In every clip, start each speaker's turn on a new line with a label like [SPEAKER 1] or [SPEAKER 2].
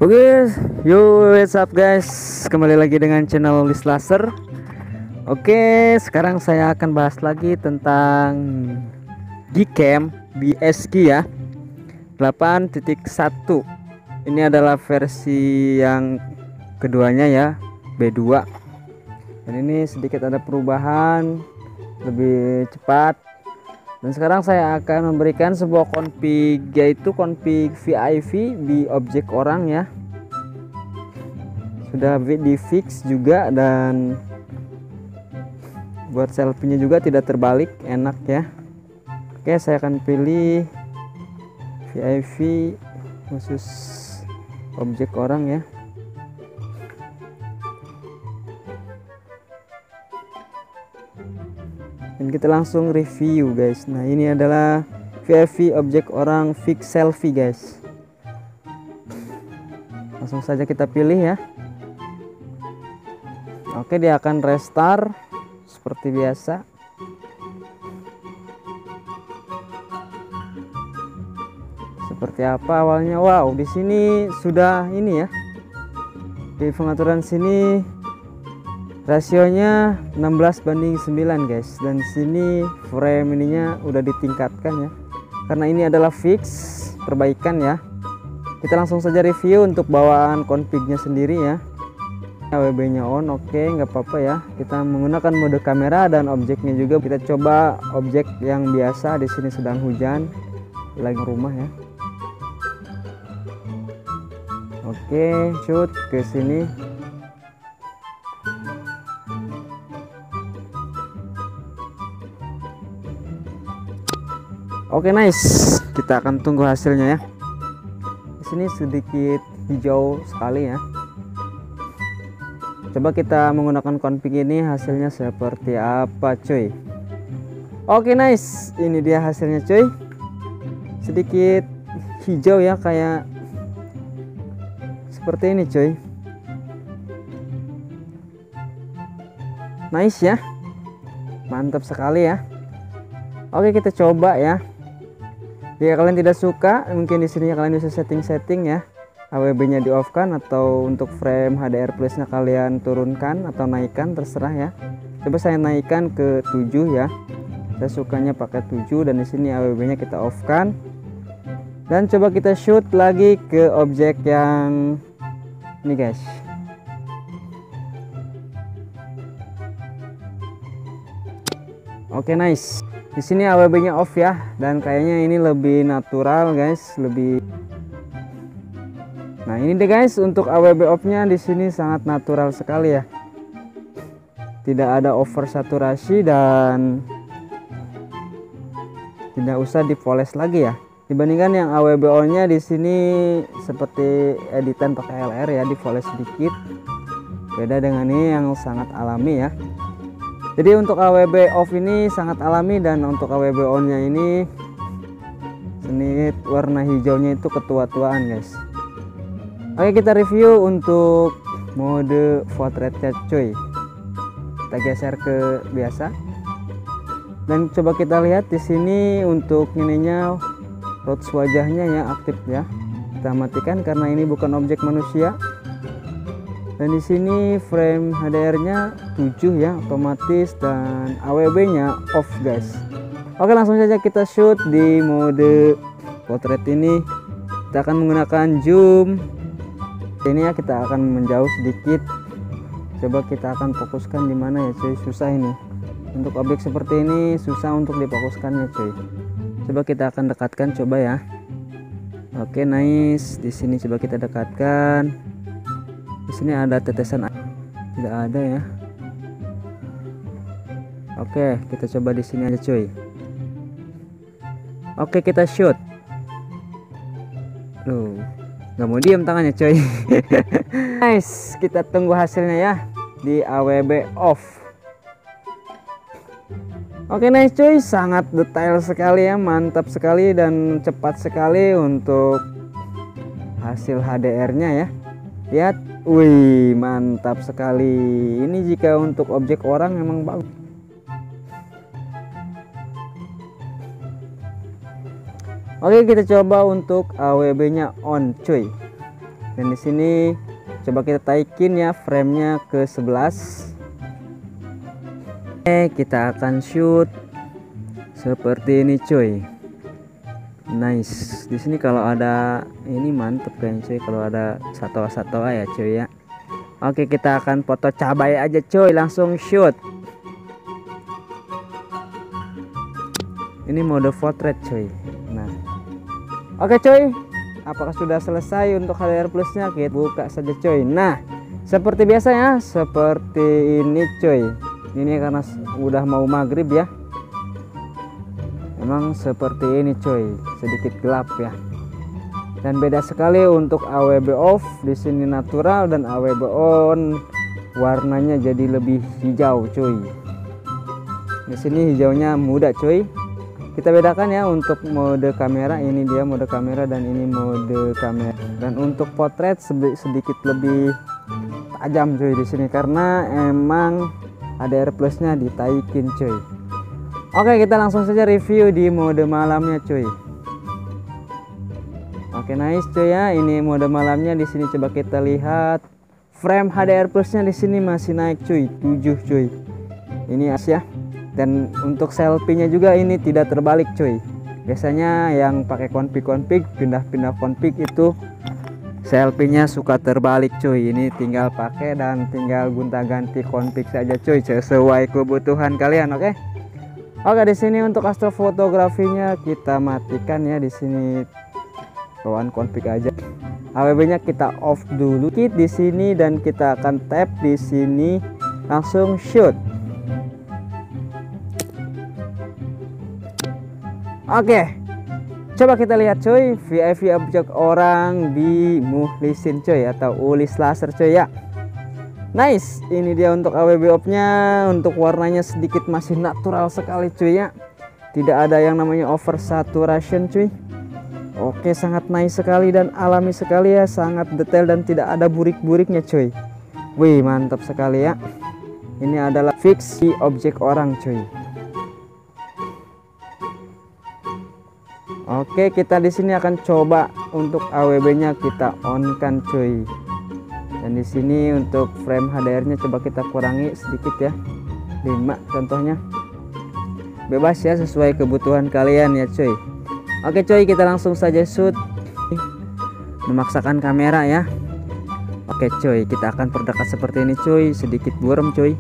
[SPEAKER 1] Oke, yo what's up guys, kembali lagi dengan channel List Laser. Oke, sekarang saya akan bahas lagi tentang Gcam BSG ya 8.1. Ini adalah versi yang keduanya ya, B2. Dan ini sedikit ada perubahan, lebih cepat. Dan sekarang saya akan memberikan sebuah config, yaitu config VIV di objek orang ya. Sudah di fix juga, dan buat selfie-nya juga tidak terbalik, enak ya. Oke, saya akan pilih VIV khusus objek orang ya. Dan kita langsung review guys. Nah, ini adalah VIV objek orang fix selfie guys. Langsung saja kita pilih ya. Oke, dia akan restart seperti biasa. Seperti apa awalnya? Wow, di sini sudah ini ya. Di pengaturan sini rasionya 16:9 guys, dan sini frame ininya udah ditingkatkan ya, karena ini adalah fix perbaikan ya. Kita langsung saja review untuk bawaan config-nya sendiri ya. AWB nya on, oke, nggak apa-apa ya. Kita menggunakan mode kamera, dan objeknya juga kita coba objek yang biasa. Di sini sedang hujan, lagi rumah ya. Oke, shoot ke sini. Oke, nice. Kita akan tunggu hasilnya ya. Di sini sedikit hijau sekali ya. Coba kita menggunakan config ini, hasilnya seperti apa cuy. Oke, nice. Ini dia hasilnya cuy. Sedikit hijau ya, kayak seperti ini cuy. Nice ya. Mantap sekali ya. Oke, kita coba ya. Jika kalian tidak suka, mungkin di sini kalian bisa setting ya. AWB-nya di off kan, atau untuk frame HDR plus-nya kalian turunkan atau naikkan, terserah ya. Coba saya naikkan ke 7 ya. Saya sukanya pakai 7, dan di sini AWB-nya kita off kan. Dan coba kita shoot lagi ke objek yang ini guys. Oke, nice. Di sini AWB-nya off ya, dan kayaknya ini lebih natural guys, lebih. Nah, ini deh guys, untuk AWB off-nya di sini sangat natural sekali ya. Tidak ada over saturasi, dan tidak usah dipoles lagi ya. Dibandingkan yang AWB on-nya di sini seperti editan pakai LR ya, dipoles sedikit. Beda dengan ini yang sangat alami ya. Jadi untuk AWB off ini sangat alami, dan untuk AWB on nya ini sedikit warna hijaunya itu ketua-tuaan guys. Oke, kita review untuk mode portraitnya cuy. Kita geser ke biasa, dan coba kita lihat di sini untuk ininya rots wajahnya ya aktif ya. Kita matikan karena ini bukan objek manusia. Dan di sini frame HDR-nya 7 ya, otomatis, dan AWB-nya off guys. Oke, langsung saja kita shoot di mode portrait ini. Kita akan menggunakan zoom. Ini ya, kita akan menjauh sedikit. Coba kita akan fokuskan di mana ya cuy, susah ini. Untuk objek seperti ini susah untuk difokuskannya cuy. Coba kita akan dekatkan coba ya. Oke, nice. Di sini coba kita dekatkan. Di sini ada tetesan air, tidak ada ya. Oke, kita coba di sini aja cuy. Oke, kita shoot. Loh, nggak mau diem tangannya cuy. Nice, kita tunggu hasilnya ya di AWB off. Oke, nice cuy, sangat detail sekali ya, mantap sekali dan cepat sekali untuk hasil HDR-nya ya. Lihat, wih, mantap sekali. Ini jika untuk objek orang memang bagus. Oke, kita coba untuk AWB nya on cuy. Dan di sini coba kita taikin ya framenya ke 11. Kita akan shoot seperti ini cuy. Nice. Di sini kalau ada ini mantep kayaknya cuy, kalau ada satwa-satwa ya cuy ya. Oke, kita akan foto cabai aja cuy, langsung shoot. Ini mode portrait cuy. Nah, oke cuy, apakah sudah selesai untuk HDR plusnya? Kita buka saja cuy. Nah, seperti biasa ya, seperti ini cuy. Ini karena udah mau maghrib ya, memang seperti ini cuy, sedikit gelap ya. Dan beda sekali untuk AWB off, di sini natural, dan AWB on warnanya jadi lebih hijau cuy. Di sini hijaunya muda cuy. Kita bedakan ya untuk mode kamera, ini dia mode kamera dan ini mode kamera. Dan untuk potret sedikit lebih tajam cuy di sini karena emang HDR plusnya ditaikin cuy. Oke, kita langsung saja review di mode malamnya cuy. Oke, nice cuy ya. Ini mode malamnya, di sini coba kita lihat frame HDR plusnya di sini masih naik cuy, 7 cuy. Ini ya. Dan untuk selfie-nya juga ini tidak terbalik cuy. Biasanya yang pakai config pindah-pindah config itu selfie-nya suka terbalik cuy. Ini tinggal pakai dan tinggal gonta-ganti config saja cuy, sesuai kebutuhan kalian. Oke. Oke, di sini untuk astrofotografinya kita matikan ya, di sini bawaan config aja. AWB-nya kita off dulu di sini dan kita akan tap di sini, langsung shoot. Oke, coba kita lihat cuy, VIP objek orang di Mukhlisin cuy, atau Ulis Laser cuy ya. Nice, ini dia untuk AWB off-nya. Untuk warnanya sedikit masih natural sekali cuy ya, tidak ada yang namanya over saturation cuy. Oke, sangat nice sekali dan alami sekali ya, sangat detail dan tidak ada burik-buriknya cuy. Wih, mantap sekali ya. Ini adalah fix objek orang cuy. Oke, kita di sini akan coba untuk AWB-nya kita on kan cuy. Dan di sini untuk frame HDR-nya coba kita kurangi sedikit ya, 5 contohnya. Bebas ya, sesuai kebutuhan kalian ya cuy. Oke cuy, kita langsung saja shoot. Memaksakan kamera ya. Oke cuy, kita akan perdekat seperti ini cuy, sedikit buram cuy.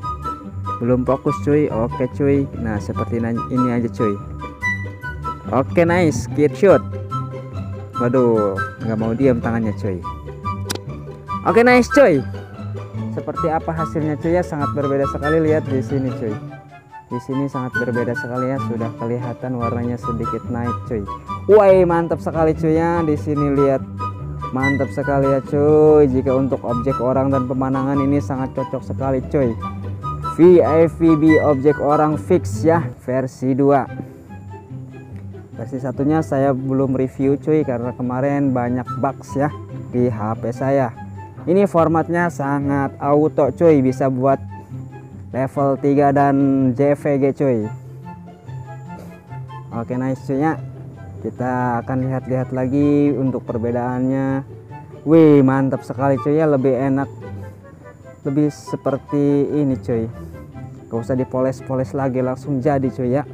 [SPEAKER 1] Belum fokus cuy. Oke cuy. Nah, seperti ini aja cuy. Oke, nice, kit shoot. Waduh, nggak mau diam tangannya cuy. Oke, nice cuy. Seperti apa hasilnya cuy ya, sangat berbeda sekali. Lihat di sini cuy. Di sini sangat berbeda sekali ya, sudah kelihatan warnanya sedikit naik cuy. Wah, mantap sekali cuy ya. Di sini lihat, mantap sekali ya cuy. Jika untuk objek orang dan pemandangan ini sangat cocok sekali cuy. VIVB objek orang fix ya, versi 2. Versi satunya saya belum review cuy, karena kemarin banyak bugs ya di HP saya. Ini formatnya sangat auto cuy, bisa buat level 3 dan JVG cuy. Oke, nice cuy ya. Kita akan lihat-lihat lagi untuk perbedaannya. Wih, mantap sekali cuy ya, lebih enak, lebih seperti ini cuy. Gak usah dipoles-poles lagi, langsung jadi cuy ya.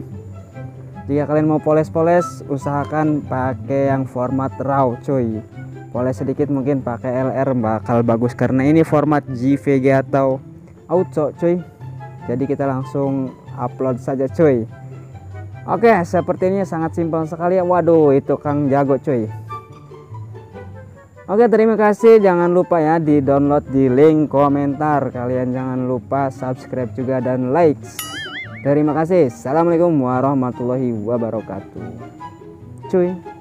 [SPEAKER 1] Jika kalian mau poles-poles, usahakan pakai yang format RAW cuy. Poles sedikit mungkin pakai LR bakal bagus, karena ini format JVG atau auto cuy. Jadi kita langsung upload saja cuy. Oke, seperti ini sangat simpel sekali ya. Waduh, itu Kang jago cuy. Oke, terima kasih. Jangan lupa ya di download di link komentar. Kalian jangan lupa subscribe juga dan like. Terima kasih. Assalamualaikum warahmatullahi wabarakatuh. Cuy.